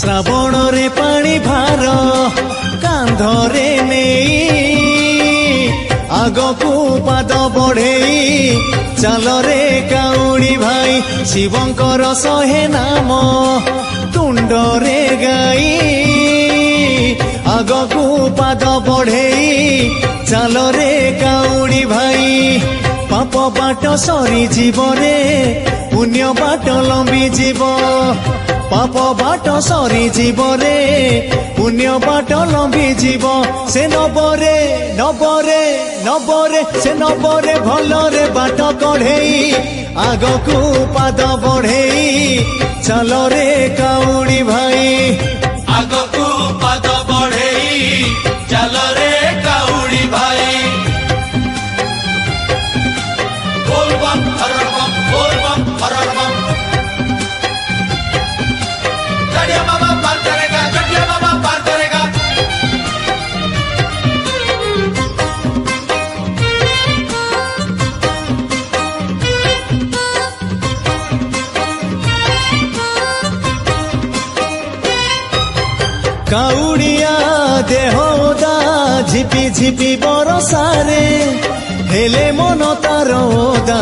ଶ୍ରାବଣରେ ପାଣି ଭାର କାନ୍ଧରେ ନେଇ ଆଗକୁ ପାଦ ବଢେଇ ଚାଲରେ କାଉଡ଼ି ଭାଇ ଶିବଙ୍କର 100 ନାମ ତୁଣ୍ଡରେ ଗାଇ ଆଗକୁ ପାଦ ବଢେଇ ଚାଲରେ କାଉଡ଼ି ଭାଇ ପାପ ବାଟ ସରିଯିବ ରେ ପୁଣ୍ୟ ବାଟ ଲମ୍ବି ଯିବ ପାପ ବାଟ ସରିଯିବ ରେ ପୁଣ୍ୟ ବାଟ ଲମ୍ବି ଯିବ ସେ ନବରେ ନବରେ ନବରେ ସେ ନବରେ ଭଲରେ ବାଟ କଢେଇ ଆଗକୁ ପାଦ ବଢେଇ ଚାଲରେ କାଉଡ଼ି ଭାଇ ଆଗକୁ ପାଦ ବଢେଇ ଚାଲରେ କାଉଡ଼ି ଭାଇ ବୋଲ୍ ବମ୍ ହରର ବମ୍ ବୋଲ୍ ବମ୍ ହରର ବମ୍ चढ़िया बाबा पार करेगा चढ़िया बाबा पार करेगा କାଉଡ଼ିଆ ଦେହ ଓଦା ଝିପି ଝିପି ବରସାରେ ହେଲେ ମନ ତାର ଓଦା